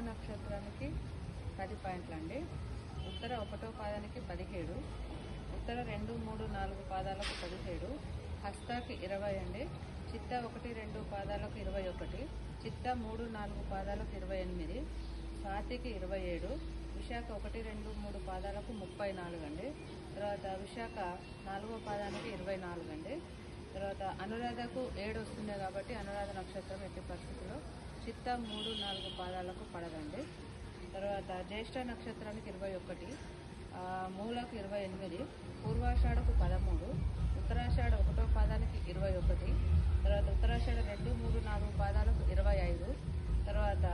నక్షత్రానికి 10 పాయింట్లు అండి. ఉత్తర 1వ పాదానికి 17, ఉత్తర 2, 3, 4 పాదాలకు 17, హస్తాకి 20 అండి. చిత్త 1, 2 పాదాలకు 21, చిత్త 3, 4 పాదాలకు 28, స్వాతికి 27, విశాఖ 1, 2, 3 పాదాలకు 34 అండి. తర్వాత విశాఖ 4వ పాదానికి 24 అండి. తర్వాత అనురాధకు 7 వస్తుంది కాబట్టి అనురాధ నక్షత్రం ఎట్టి పరిస్థితుల్లో చిత్త 3, 4 పాదాలకు పడదండి. తర్వాత జ్యేష్ఠ నక్షత్రానికి 21, మూలకు 28, పూర్వాషాఢకు 13, ఉత్తరాషాఢ 1వ పాదానికి 21, తర్వాత ఉత్తరాషాఢ 2, 3, 4 పాదాలకు 25, తర్వాత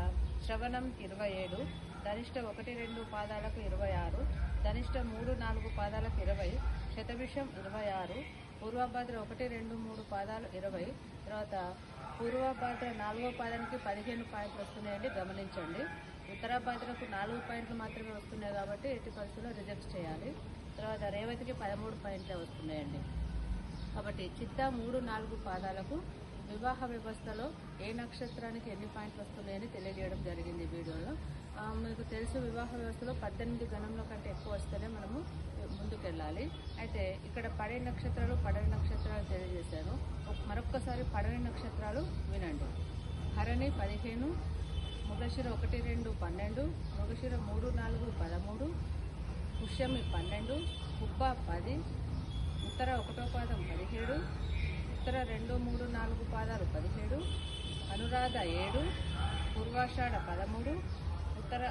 శ్రవణం 27, ధనిష్ట 1, 2 పాదాలకు 26, ధనిష్ట 3, 4 పాదాలకు 20, శతభిషం 26, పూర్వభాద్ర 1, 2, 3 పాదాలు 20, తర్వాత పూర్వభాద్ర 4వ పాదానికి 15 పాయింట్లు వస్తున్నాయండి, గమనించండి. ఉత్తరాభాద్రకు 4 పాయింట్లు మాత్రమే వస్తున్నాయి కాబట్టి ఎట్టి పరిస్థితుల్లో రిజెక్ట్ చేయాలి. తర్వాత రేవతికి 13 పాయింట్లే వస్తున్నాయండి. కాబట్టి చిత్త 3, 4 పాదాలకు వివాహ వ్యవస్థలో ఏ నక్షత్రానికి ఎన్ని పాయింట్లు వస్తున్నాయని తెలియజేయడం జరిగింది వీడియోలో. మీకు తెలుసు, వివాహ వ్యవస్థలో 18 గణంలో కంటే ఎక్కువ వస్తేనే మనము ముందుకెళ్ళాలి. అయితే ఇక్కడ పడే నక్షత్రాలు తెలియజేశాను. మరొక్కసారి పడని నక్షత్రాలు వినండి. హరణి 15, మృగశిర 1, 2, 12, మృగశిర 3, 4, 13, పుష్యమి 12, కుబ్బ 10, ఉత్తర 1వ పాదం 17, ఉత్తర 2, 3, 4 పాదాలు 17, అనురాధ 7, పూర్వాషాఢ 13, ఉత్తర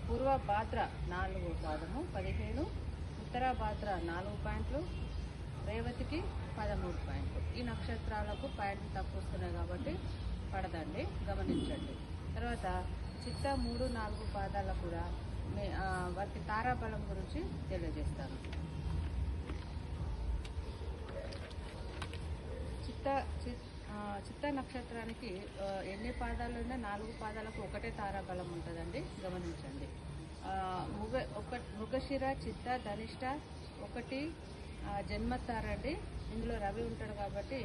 పూర్వ భాద్ర 4వ పాదము 15, ఉత్తర భాద్ర 4 పాయింట్లు, రేవతికి 13 పాయింట్లు. ఈ నక్షత్రాలకు పాయింట్లు తక్కువ వస్తున్నాయి కాబట్టి పడదండి, గమనించండి. తర్వాత చిత్త 3, 4 పాదాలకు కూడా వారికి తారాబలం గురించి తెలియజేస్తాను. చిత్త నక్షత్రానికి ఎన్ని పాదాలు ఉన్నా 4 పాదాలకు ఒకటే తారాబలం ఉంటుందండి, గమనించండి. మృగశిర, చిత్త, ధనిష్ట 1 జన్మతారండి. ఇందులో రవి ఉంటాడు కాబట్టి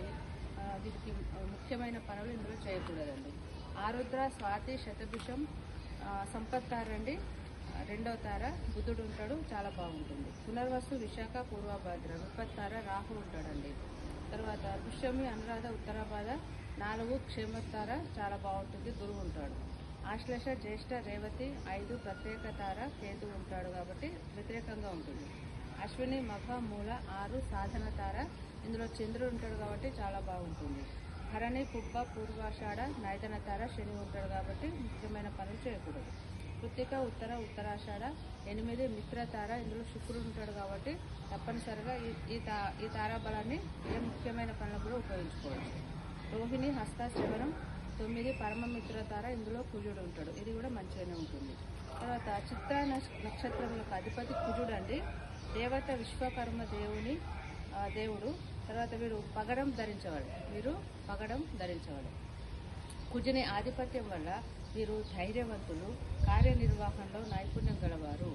వీరికి ముఖ్యమైన పనులు ఇందులో చేయకూడదండి. ఆరుద్ర, స్వాతి, శతభిషం సంపత్తారండి, 2వ తార బుధుడు ఉంటాడు, చాలా బాగుంటుంది. పునర్వసు, విశాఖ, పూర్వభాద్ర విపత్తార రాహు ఉంటాడండి. తర్వాత పుష్యమి, అనురాధ, ఉత్తరాభాద 4 క్షేమతార, చాలా బాగుంటుంది, గురువు ఉంటాడు. ఆశ్లేష, జ్యేష్ఠ, రేవతి 5 ప్రత్యేక తార, కేతు ఉంటాడు కాబట్టి వ్యతిరేకంగా ఉంటుంది. అశ్విని, మఖ, మూల 6 సాధన తార, ఇందులో చంద్రుడు ఉంటాడు కాబట్టి చాలా బాగుంటుంది. హరణి, పుబ్బ, పూర్వాషాఢ నైదన తార, శని ఉంటాడు కాబట్టి ముఖ్యమైన పనులు చేయకూడదు. కృత్తిక, ఉత్తరాషాఢ 8 మిత్ర తార, ఇందులో శుక్రుడు ఉంటాడు కాబట్టి తప్పనిసరిగా ఈ తారాబలాన్ని ఏ ముఖ్యమైన పనులకు కూడా ఉపయోగించుకోవచ్చు. రోహిణి, హస్త, శ్రవణం 9 పరమమిత్ర తార, ఇందులో కుజుడు ఉంటాడు, ఇది కూడా మంచిగానే ఉంటుంది. తర్వాత చిత్ర నక్షత్రములకు అధిపతి కుజుడు అండి, దేవత విశ్వకర్మ దేవుడు. తర్వాత వీరు పగడం ధరించవాడు. కుజుని ఆధిపత్యం వల్ల వీరు ధైర్యవంతులు, కార్యనిర్వహణలో నైపుణ్యం గలవారు.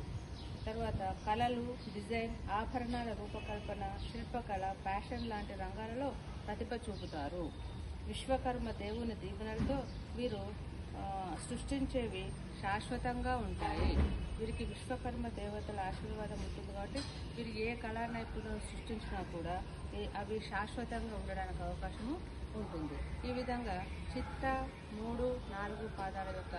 తర్వాత కళలు, డిజైన్, ఆభరణాల రూపకల్పన, శిల్పకళ, ఫ్యాషన్ లాంటి రంగాలలో ప్రతిభ చూపుతారు. విశ్వకర్మ దేవుని దీవెనలతో వీరు సృష్టించేవి శాశ్వతంగా ఉంటాయి. వీరికి విశ్వకర్మ దేవతల ఆశీర్వాదం ఉంటుంది కాబట్టి వీరు ఏ కళా నైపుణ్యం సృష్టించినా కూడా అవి శాశ్వతంగా ఉండడానికి అవకాశము ఉంటుంది. ఈ విధంగా చిత్త 3, 4 పాదాల యొక్క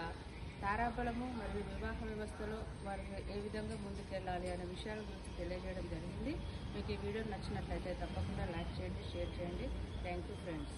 తారాబలము మరియు వివాహ వ్యవస్థలో వారు ఏ విధంగా ముందుకెళ్ళాలి అనే విషయాల గురించి తెలియజేయడం జరిగింది. మీకు ఈ వీడియో నచ్చినట్లయితే తప్పకుండా లైక్ చేయండి, షేర్ చేయండి. Thank you friends.